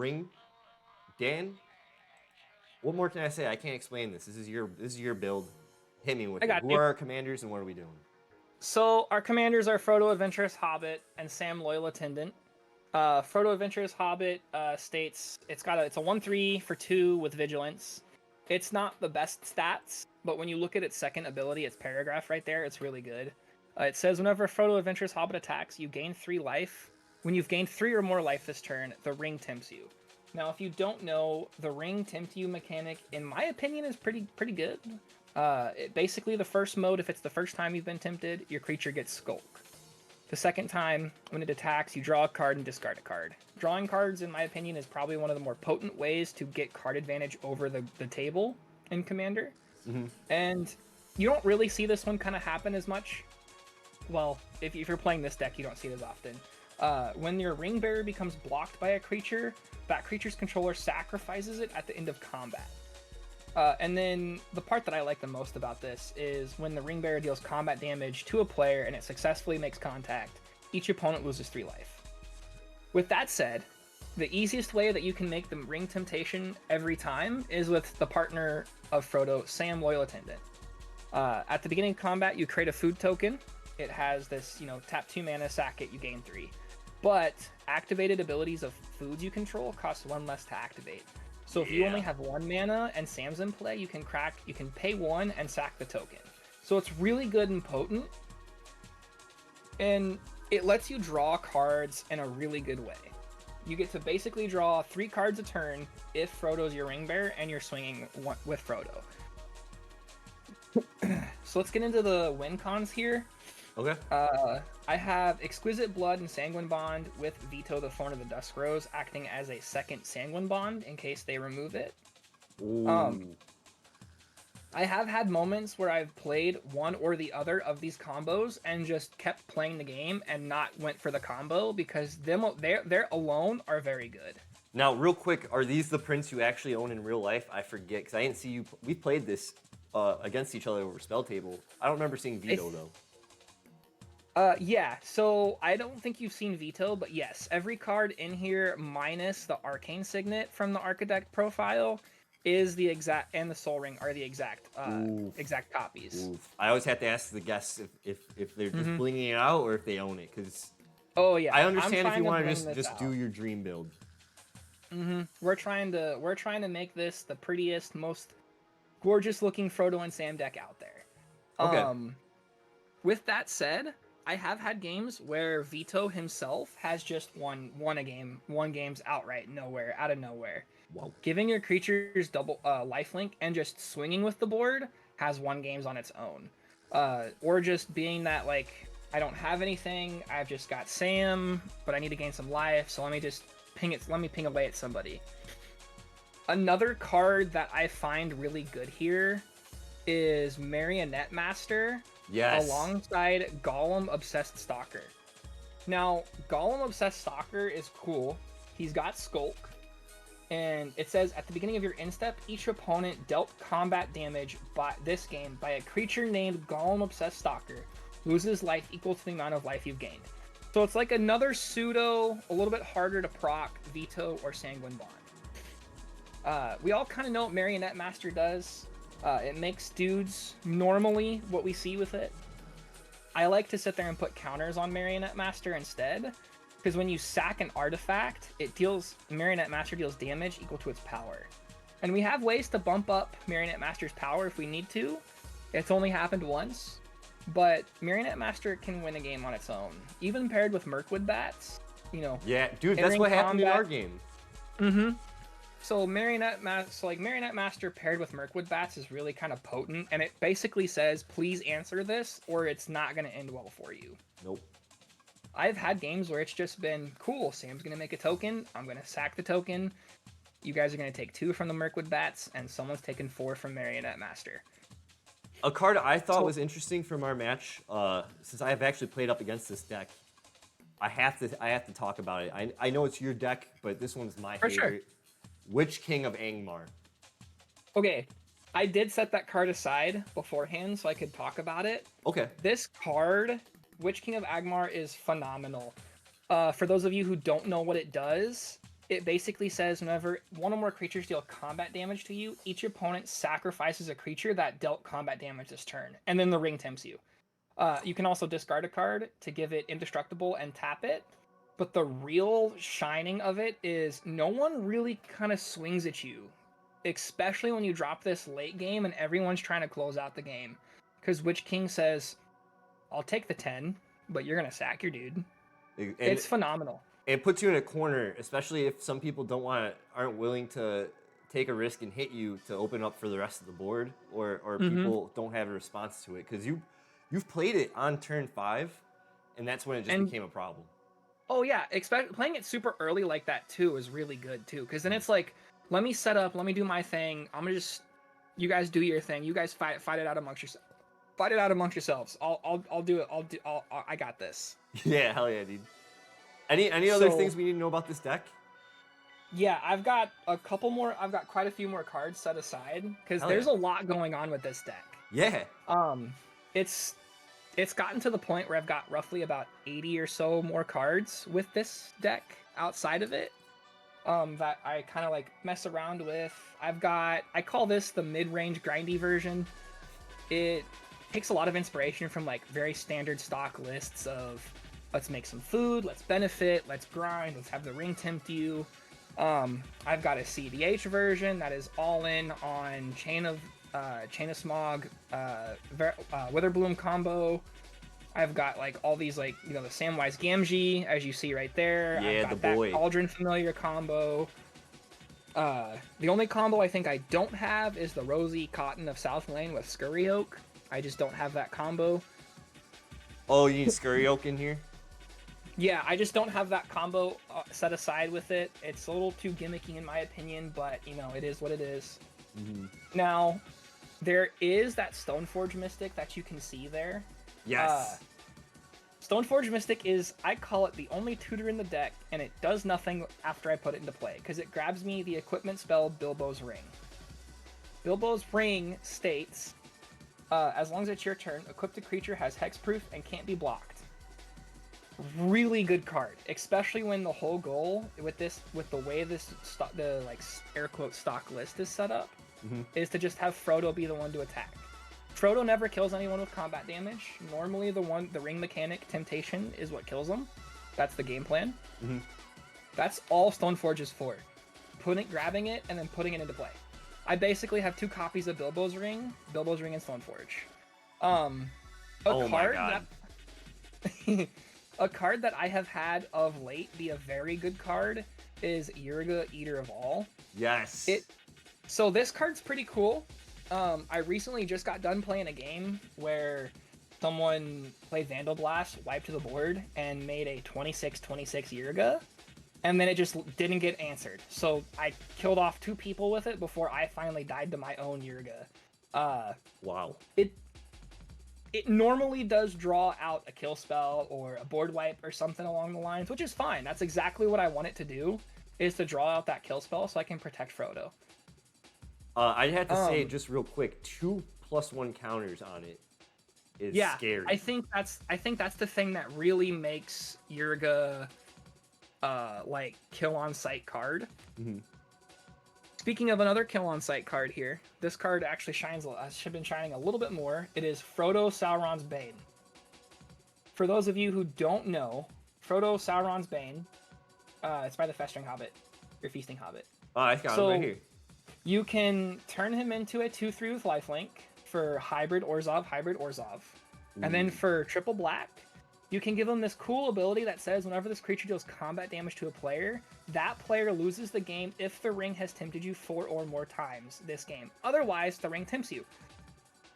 Ring, Dan. What more can I say? I can't explain this. This is your build. Hit me with I it. got Who you. are our commanders and what are we doing? So our commanders are Frodo Adventurous Hobbit and Sam Loyal Attendant. Frodo Adventurous Hobbit states it's a 1/3 for 2 with vigilance. It's not the best stats, but when you look at its second ability, its paragraph right there, it's really good. It says whenever Frodo Adventurous Hobbit attacks, you gain 3 life. When you've gained 3 or more life this turn, the ring tempts you. Now, if you don't know, the ring tempt you mechanic, in my opinion, is pretty good. Basically, the first mode, if it's the first time you've been tempted, your creature gets Skulk. The second time, when it attacks, you draw a card and discard a card. Drawing cards, in my opinion, is probably one of the more potent ways to get card advantage over the table in Commander. Mm-hmm. And you don't really see this one kind of happen as much. Well, if you're playing this deck, you don't see it as often. When your ring bearer becomes blocked by a creature, that creature's controller sacrifices it at the end of combat. And then the part that I like the most about this is when the ring bearer deals combat damage to a player and it successfully makes contact, each opponent loses 3 life. With that said, the easiest way that you can make the ring temptation every time is with the partner of Frodo, Sam Loyal Attendant. At the beginning of combat, you create a food token. It has this, tap 2 mana, sack it, you gain 3. But activated abilities of foods you control cost 1 less to activate. So if you only have 1 mana and Sam's in play, you can pay 1 and sack the token. So it's really good and potent. And it lets you draw cards in a really good way. You get to basically draw 3 cards a turn if Frodo's your ring bearer and you're swinging with Frodo. So let's get into the win cons here. Okay. I have Exquisite Blood and Sanguine Bond with Veto the Thorn of the Dusk Rose acting as a second Sanguine Bond in case they remove it. Ooh. I have had moments where I've played one or the other of these combos and just kept playing the game and not went for the combo because they're alone are very good. Now, real quick, are these the prints you actually own in real life? I forget because I didn't see you. We played this against each other over Spell Table. I don't remember seeing Veto though. Yeah, so I don't think you've seen Veto, but yes, every card in here minus the Arcane Signet from the Architect profile is the exact, and the Soul Ring are the exact copies. Oof. I always have to ask the guests if they're just blinging it out or if they own it, because I understand if you want to just do your dream build. We're trying to make this the prettiest, most gorgeous looking Frodo and Sam deck out there. Okay. With that said, I have had games where Veto himself has just won games outright, out of nowhere. Whoa. Giving your creatures double lifelink and just swinging with the board has won games on its own. Or just being that, like, I don't have anything, I've just got Sam, but I need to gain some life, so let me ping away at somebody. Another card that I find really good here is Marionette Master. Yes. Alongside Golem Obsessed Stalker. Now, Golem Obsessed Stalker is cool. He's got Skulk. And it says, at the beginning of your end step, each opponent dealt combat damage by this game by a creature named Golem Obsessed Stalker loses life equal to the amount of life you've gained. So it's like another pseudo, a little bit harder to proc, Veto or Sanguine Bond. We all kind of know what Marionette Master does. It makes dudes normally what we see with it. I like to sit there and put counters on Marionette Master instead, because when you sack an artifact, Marionette Master deals damage equal to its power. And we have ways to bump up Marionette Master's power if we need to. It's only happened once, but Marionette Master can win a game on its own. Even paired with Mirkwood Bats, Yeah, dude, that's what happened in our game. So Marionette Master paired with Mirkwood Bats is really kind of potent, and it basically says, please answer this, or it's not going to end well for you. Nope. I've had games where it's just been, cool, Sam's going to make a token, I'm going to sack the token, you guys are going to take 2 from the Mirkwood Bats, and someone's taking 4 from Marionette Master. A card I thought was interesting from our match, since I have actually played up against this deck, I have to talk about it. I know it's your deck, but this one's my favorite. Sure. Witch King of Angmar. Okay, I did set that card aside beforehand so I could talk about it. Okay. This card, Witch King of Angmar, is phenomenal. For those of you who don't know what it does, it basically says whenever one or more creatures deal combat damage to you, each opponent sacrifices a creature that dealt combat damage this turn, and then the ring tempts you. You can also discard a card to give it indestructible and tap it, but the real shining of it is no one really kind of swings at you, especially when you drop this late game and everyone's trying to close out the game. Because Witch King says, I'll take the 10, but you're going to sack your dude. It's phenomenal. It puts you in a corner, especially if some people aren't willing to take a risk and hit you to open up for the rest of the board, or people don't have a response to it because you've played it on turn 5, and that's when it just became a problem. Oh yeah, playing it super early like that too is really good too, because then it's like, let me set up, let me do my thing. I'm gonna just, you guys do your thing. You guys fight it out amongst yourselves. Fight it out amongst yourselves. I'll do it. I got this. Yeah, hell yeah, dude. Any other things we need to know about this deck? Yeah, I've got a couple more. I've got quite a few more cards set aside because there's a lot going on with this deck. Yeah. It's gotten to the point where I've got roughly about 80 or so more cards with this deck outside of it. That I kind of like mess around with. I call this the mid-range grindy version. It takes a lot of inspiration from like very standard stock lists of let's make some food, let's benefit, let's grind, let's have the ring tempt you. I've got a CDH version that is all in on Chain of Smog, Witherbloom combo. I've got like all these like, you know, the Samwise Gamgee, as you see right there. Yeah, I've got that Cauldron Familiar combo. The only combo I think I don't have is the Rosy Cotton of South Lane with Scurry Oak. I just don't have that combo. Oh, you need Scurry Oak in here? Yeah, I just don't have that combo set aside with it. It's a little too gimmicky in my opinion, but you know, it is what it is. Mm-hmm. Now, there is that Stoneforge Mystic that you can see there. Yes. Stoneforge Mystic is, I call it the only tutor in the deck, and it does nothing after I put it into play, because it grabs me the equipment spell Bilbo's Ring. Bilbo's Ring states, as long as it's your turn, equipped a creature has hexproof and can't be blocked. Really good card, especially when the whole goal with the way the like air quote stock list is set up, is to just have Frodo be the one to attack. Frodo never kills anyone with combat damage. Normally the ring mechanic temptation is what kills them. That's the game plan. That's all Stoneforge is for. Grabbing it and then putting it into play. I basically have 2 copies of Bilbo's Ring and Stoneforge. A card that I have had of late be a very good card is Yurga, Eater of All. Yes. So this card's pretty cool. I recently just got done playing a game where someone played Vandal Blast, wiped to the board, and made a 26/26 Yurga, and then it just didn't get answered. So I killed off 2 people with it before I finally died to my own Yurga. Wow. It normally does draw out a kill spell or a board wipe or something along the lines, which is fine. That's exactly what I want it to do, is to draw out that kill spell so I can protect Frodo. I'd have to say, just real quick, 2+1 counters on it is scary. I think that's the thing that really makes Yurga like kill on sight card. Speaking of another kill on sight card here, this card actually should been shining a little bit more. It is Frodo Sauron's Bane. For those of you who don't know, Frodo Sauron's Bane, it's by the Festering Hobbit, your Feasting Hobbit. Oh, I got him right here. You can turn him into a 2/3 with lifelink for hybrid Orzhov. And then for triple black, you can give him this cool ability that says whenever this creature deals combat damage to a player, that player loses the game if the ring has tempted you 4 or more times this game. Otherwise, the ring tempts you.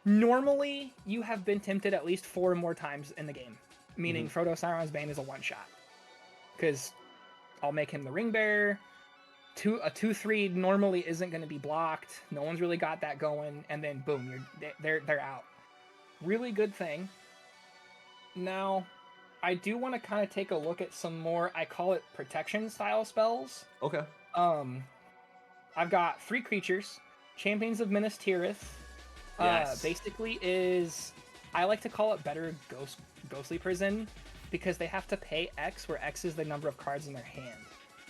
Normally, you have been tempted at least 4 or more times in the game, meaning Frodo Sauron's Bane is a one-shot. Because I'll make him the ring bearer. A 2/3 normally isn't going to be blocked. No one's really got that going, and then boom, they're out. Really good thing. Now, I do want to kind of take a look at some more, I call it protection style spells. Okay. I've got 3 creatures. Champions of Minas Tirith. Yes. Basically is, I like to call it better Ghostly Prison, because they have to pay X, where X is the number of cards in their hand.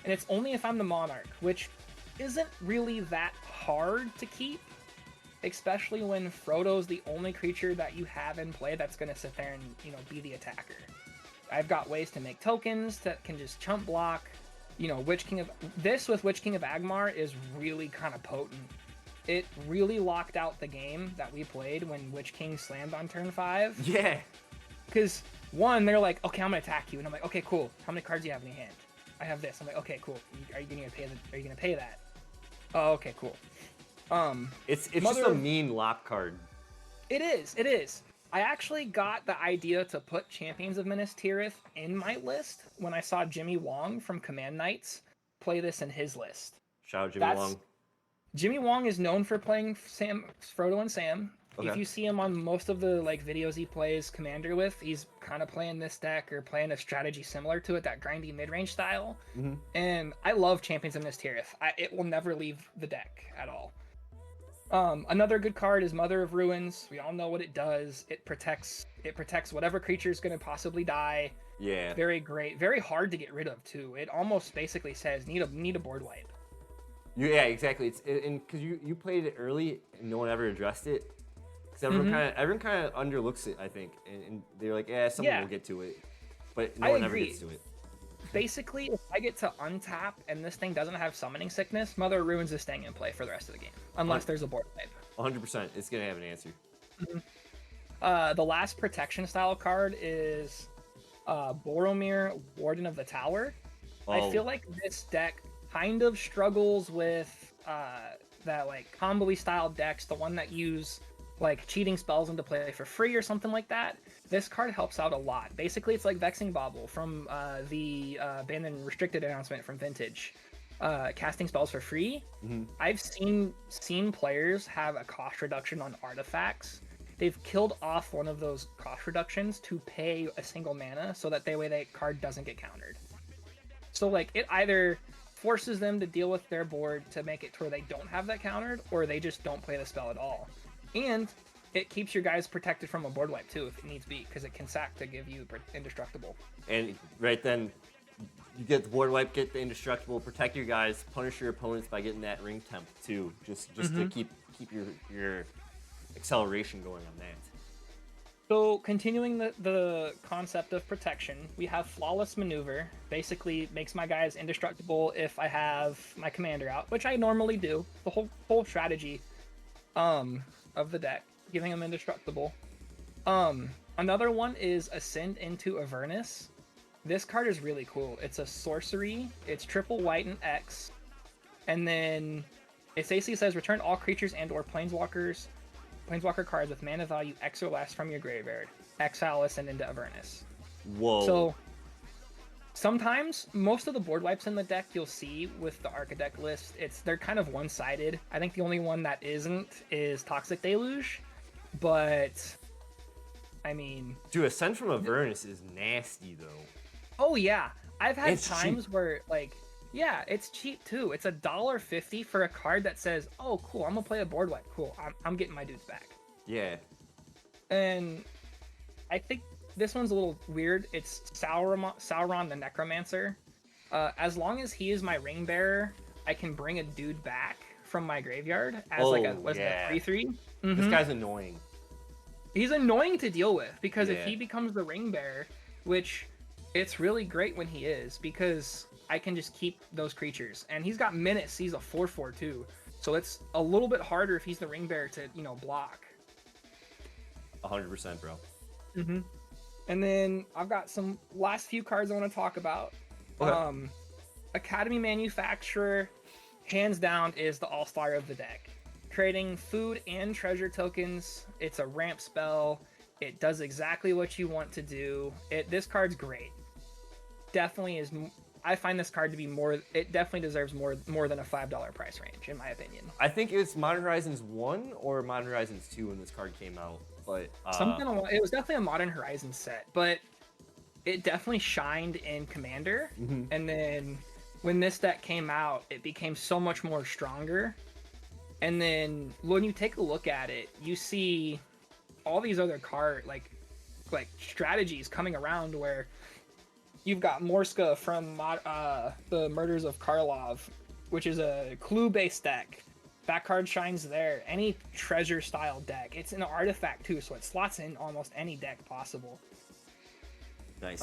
and it's only if I'm the Monarch, which isn't really that hard to keep, especially when Frodo's the only creature that you have in play that's going to sit there and, you know, be the attacker. I've got ways to make tokens that can just chump block. You know, Witch King of Agmar is really kind of potent. It really locked out the game that we played when Witch King slammed on turn 5. Yeah. Because one, they're like, okay, I'm gonna attack you, and I'm like, okay, cool. How many cards do you have in your hand? I have this. I'm like, okay, cool. Are you gonna pay that? Oh, okay, cool. It's just a mean lop card. It is. I actually got the idea to put Champions of Minas Tirith in my list when I saw Jimmy Wong from Command Knights play this in his list. Shout out Jimmy Wong. Jimmy Wong is known for playing Frodo and Sam. Okay. If you see him on most of the like videos he plays Commander with, he's kind of playing this deck or playing a strategy similar to it, that grindy mid-range style. Mm-hmm. And I love Champions of Minas Tirith. It will never leave the deck at all. Another good card is Mother of Ruins. We all know what it does. It protects whatever creature is going to possibly die. Yeah. Very great. Very hard to get rid of too. It almost basically says need a board wipe. Yeah, exactly. And because you played it early and no one ever addressed it. Because everyone kind of underlooks it, I think, and they're like, yeah, someone will get to it, but no one ever gets to it. Basically, if I get to untap and this thing doesn't have summoning sickness, Mother of Ruins is staying in play for the rest of the game, unless there's a board wipe. 100%, it's gonna have an answer. The last protection style card is Boromir, Warden of the Tower. I feel like this deck kind of struggles with that like combo-y style decks, the one that use like cheating spells into play for free or something like that. This card helps out a lot. Basically, it's like Vexing Bauble from the banned and restricted announcement from Vintage. Casting spells for free. Mm-hmm. I've seen players have a cost reduction on artifacts. They've killed off one of those cost reductions to pay a single mana so that that card doesn't get countered. So like it either forces them to deal with their board to make it to where they don't have that countered, or they just don't play the spell at all. And it keeps your guys protected from a board wipe too, if it needs be, because it can sack to give you indestructible. And right then, you get the board wipe, get the indestructible, protect your guys, punish your opponents by getting that ring temp too, just to keep your acceleration going on that. So continuing the concept of protection, we have Flawless Maneuver. Basically makes my guys indestructible if I have my commander out, which I normally do. The whole strategy of the deck, giving them indestructible. Another one is Ascend into Avernus. This card is really cool. It's a sorcery. It's triple white and X. And then it basically says return all creatures and or planeswalker cards with mana value X or less from your graveyard. Exile Ascend into Avernus. Whoa. So sometimes most of the board wipes in the deck you'll see with the Architect list, they're kind of one-sided. I think the only one that isn't is Toxic Deluge. But I mean, dude, Ascend from Avernus is nasty though. Oh yeah, I've had times where like, yeah, it's cheap too. It's $1.50 for a card that says, "Oh, cool, I'm gonna play a board wipe. Cool, I'm getting my dudes back." Yeah. And I think this one's a little weird. It's Sauron the Necromancer. As long as he is my ring bearer, I can bring a dude back from my graveyard as like a 3/3. Mm-hmm. This guy's annoying. He's annoying to deal with because if he becomes the ring bearer, which it's really great when he is, because I can just keep those creatures. And he's got menace. He's a 4/4 too. So it's a little bit harder if he's the ring bearer to, block. 100%, bro. Mm-hmm. And then I've got some last few cards I want to talk about. Okay. Academy Manufacturer, hands down, is the all-star of the deck. Creating food and treasure tokens. It's a ramp spell. It does exactly what you want to do. This card's great. Definitely is. I find this card to be more. It definitely deserves more than a $5 price range, in my opinion. I think it's Modern Horizons 1 or Modern Horizons 2 when this card came out, but it was definitely a Modern Horizons set, but it definitely shined in Commander. Mm-hmm. And then when this deck came out, it became so much more stronger. And then when you take a look at it, you see all these other card like strategies coming around where You've got Morska from the Murders of Karlov, which is a clue-based deck. That card shines there. Any treasure-style deck. It's an artifact too, so it slots in almost any deck possible. Nice.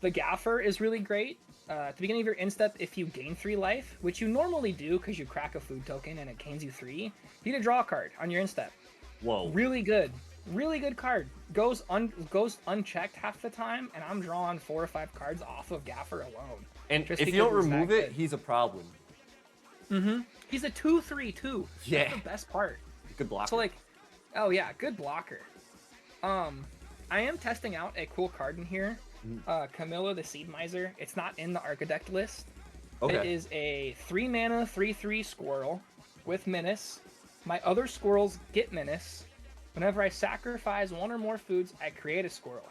The Gaffer is really great. At the beginning of your instep, if you gain 3 life, which you normally do because you crack a food token and it gains you 3, you get to draw a card on your instep. Whoa. Really good. Really good card. Goes unchecked half the time, and I'm drawing 4 or 5 cards off of Gaffer alone. And just if you don't because he's remove that it, good. he's a problem. He's a 2/3 too. Yeah. That's the best part. Good blocker. So like, oh yeah, good blocker. I am testing out a cool card in here. Camilla the Seed Miser. It's not in the Architect list. Okay. It is a 3 mana 3/3 squirrel with menace. My other squirrels get menace. Whenever I sacrifice 1 or more foods, I create a squirrel.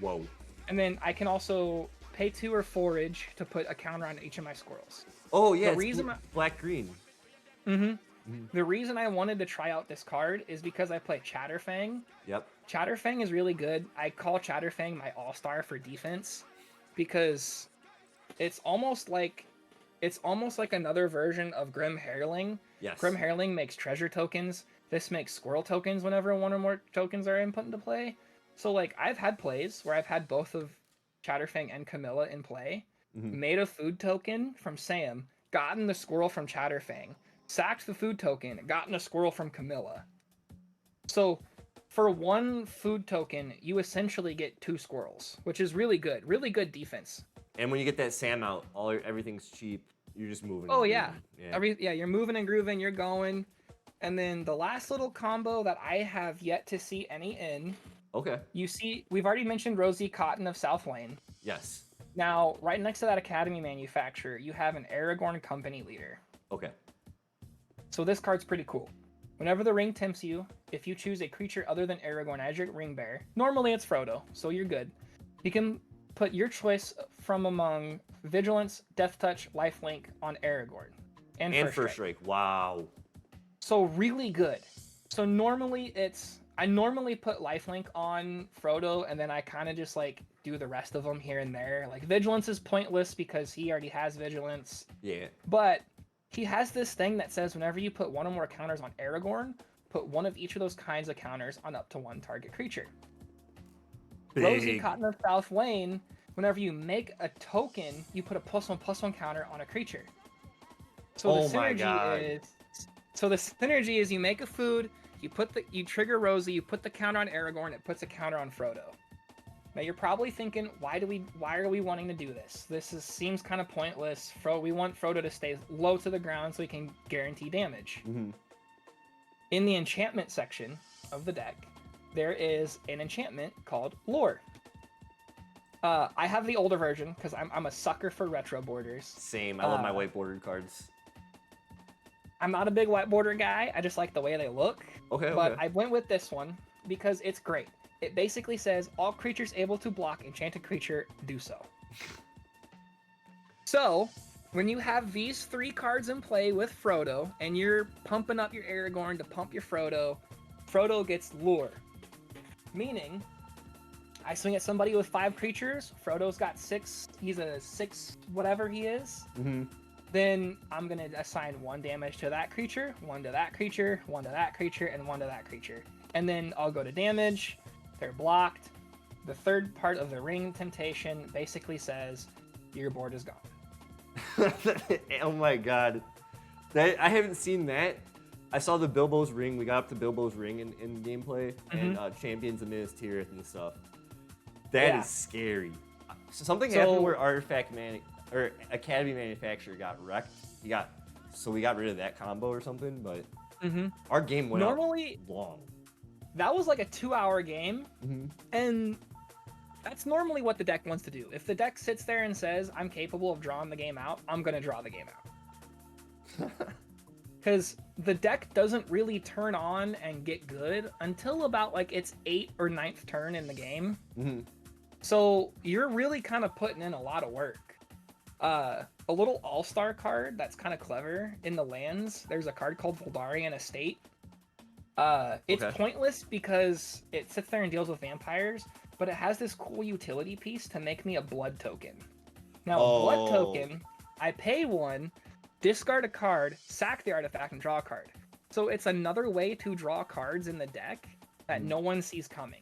Whoa. And then I can also pay 2 or forage to put a counter on each of my squirrels. Oh yeah, The it's reason black-green. The reason I wanted to try out this card is because I play Chatterfang. Yep. Chatterfang is really good. I call Chatterfang my all-star for defense because it's almost like another version of Grim Hairling. Yes. Grim Hairling makes treasure tokens. This makes squirrel tokens whenever 1 or more tokens are input into play. So like I've had plays where I've had both of Chatterfang and Camilla in play, made a food token from Sam, gotten the squirrel from Chatterfang, sacked the food token, gotten a squirrel from Camilla. So for 1 food token, you essentially get 2 squirrels, which is really good defense. And when you get that Sam out, everything's cheap. You're just moving. Oh and yeah. moving. You're moving and grooving, you're going. And then the last little combo that I have yet to see any in. Okay. You see, we've already mentioned Rosie Cotton of South Lane. Yes. Now, right next to that Academy manufacturer, you have an Aragorn company leader. Okay. So this card's pretty cool. Whenever the ring tempts you, if you choose a creature other than Aragorn as your ring bearer, normally it's Frodo, so you're good. You can put your choice from among Vigilance, Death Touch, Lifelink on Aragorn. And First Strike. Wow. So really good. So normally I normally put Lifelink on Frodo, and then I kind of just like do the rest of them here and there. Like Vigilance is pointless because he already has Vigilance. Yeah. But he has this thing that says whenever you put 1 or more counters on Aragorn, put 1 of each of those kinds of counters on up to 1 target creature. Big. Rosie Cotton of South Lane, whenever you make a token, you put a +1/+1 counter on a creature. So Oh the my synergy God. is you make a food, you trigger Rosie, you put the counter on Aragorn, it puts a counter on Frodo. Now you're probably thinking, why are we wanting to do this? Seems kind of pointless. We want Frodo to stay low to the ground so he can guarantee damage. In the enchantment section of the deck, there is an enchantment called Lore. I have the older version because I'm a sucker for retro borders. Same. I love my white bordered cards. I'm not a big white border guy. I just like the way they look. Okay. But Okay. I went with this one because it's great. It basically says all creatures able to block enchanted creature do so. So, when you have these 3 cards in play with Frodo, and you're pumping up your Aragorn to pump your Frodo, Frodo gets Lure. Meaning, I swing at somebody with 5 creatures, Frodo's got 6, he's a 6 whatever he is. Then I'm going to assign 1 damage to that creature, 1 to that creature, 1 to that creature, and 1 to that creature. And then I'll go to damage. They're blocked. The third part of the ring temptation basically says your board is gone. Oh my God. I haven't seen that. I saw the Bilbo's ring. We got up to Bilbo's ring in gameplay and Champions of Minas Tirith and stuff. That is scary. Something happened where Academy manufacturer got wrecked. We got rid of that combo or something, but our game went normally long. That was like a 2-hour game, and that's normally what the deck wants to do. If the deck sits there and says, I'm capable of drawing the game out, I'm going to draw the game out. Because the deck doesn't really turn on and get good until about like its 8th or 9th turn in the game. So you're really kind of putting in a lot of work. A little all-star card that's kind of clever in the lands, there's a card called Voldarian Estate. It's pointless because it sits there and deals with vampires, but it has this cool utility piece to make me a blood token. Now, Oh. blood token, I pay 1, discard a card, sack the artifact, and draw a card. So it's another way to draw cards in the deck that no one sees coming.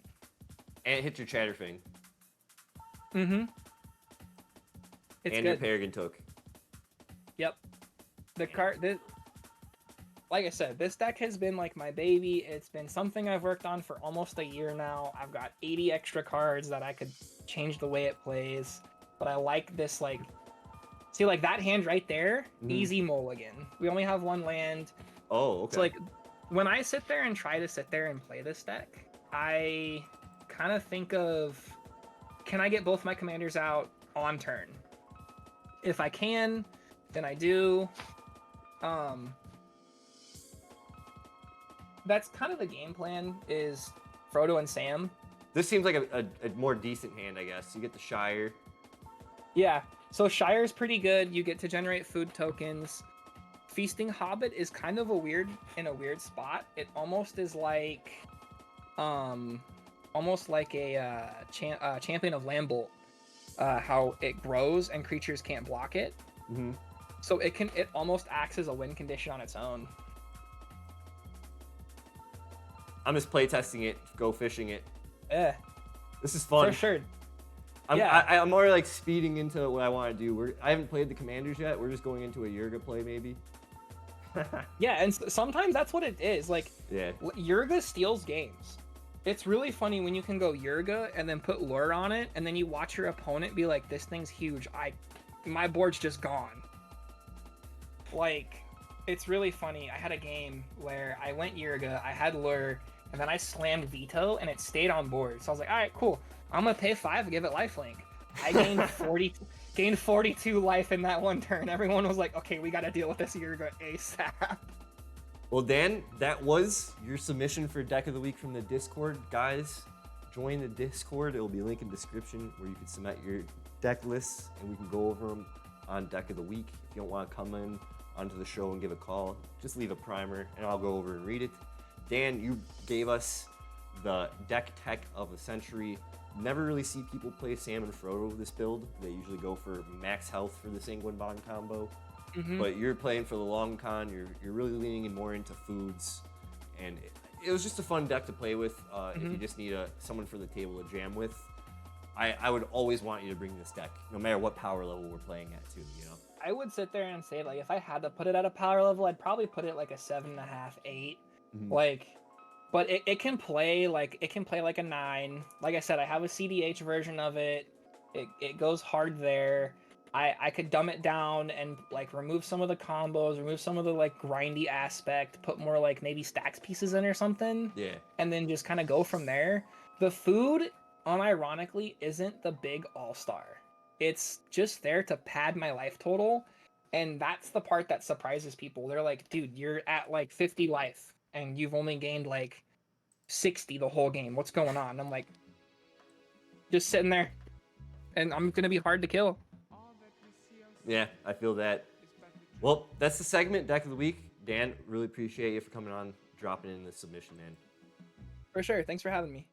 And it hits your Chatterfing. Mm-hmm. It's and good. your Peregrine Took. Yep. The card, like I said, this deck has been like my baby. It's been something I've worked on for almost a year now. I've got 80 extra cards that I could change the way it plays. But I like this, like, see, like that hand right there, easy mulligan. We only have 1 land. Oh, okay. So like, when I sit there and try to sit there and play this deck, I kind of think of, can I get both my commanders out on turn? If I can, then I do. That's kind of the game plan, is Frodo and Sam. This seems like a more decent hand, I guess. You get the Shire. Yeah, so Shire's pretty good. You get to generate food tokens. Feasting Hobbit is kind of in a weird spot. It almost is like, almost like a Champion of Lambbolt. How it grows and creatures can't block it. Mm-hmm. So it almost acts as a win condition on its own. I'm just playtesting it, go fishing it. Yeah. This is fun. For sure. I'm more like speeding into what I want to do. I haven't played the commanders yet. We're just going into a Yurga play maybe. Yeah, and sometimes that's what it is. Like, yeah. Yurga steals games. It's really funny when you can go Yurga and then put lure on it, and then you watch your opponent be like, "This thing's huge. My board's just gone." Like, it's really funny. I had a game where I went Yurga, I had lure, and then I slammed veto, and it stayed on board. So I was like, "All right, cool. I'm gonna pay 5 and give it lifelink." I gained 42 life in that one turn. Everyone was like, "Okay, we gotta deal with this Yurga ASAP." Well, Dan, that was your submission for Deck of the Week from the Discord. Guys, join the Discord. It will be linked in the description where you can submit your deck lists and we can go over them on Deck of the Week. If you don't want to come in onto the show and give a call, just leave a primer and I'll go over and read it. Dan, you gave us the deck tech of the century. Never really see people play Sam and Frodo with this build. They usually go for max health for the Sanguine Bond combo. But you're playing for the long con. You're really leaning more into foods, and it was just a fun deck to play with. If you just need someone for the table to jam with, I would always want you to bring this deck, no matter what power level we're playing at, too. You know. I would sit there and say, like, if I had to put it at a power level, I'd probably put it like a 7.5, 8. Like, but it can play like a 9. Like I said, I have a CDH version of it. It goes hard there. I could dumb it down and like remove some of the combos, remove some of the like grindy aspect, put more like maybe stacks pieces in or something. Yeah. And then just kind of go from there. The food, unironically, isn't the big all-star. It's just there to pad my life total. And that's the part that surprises people. They're like, dude, you're at like 50 life and you've only gained like 60 the whole game. What's going on? I'm like, just sitting there. And I'm going to be hard to kill. Yeah, I feel that. Well, that's the segment, Deck of the Week. Dan, really appreciate you for coming on, dropping in the submission, man. For sure. Thanks for having me.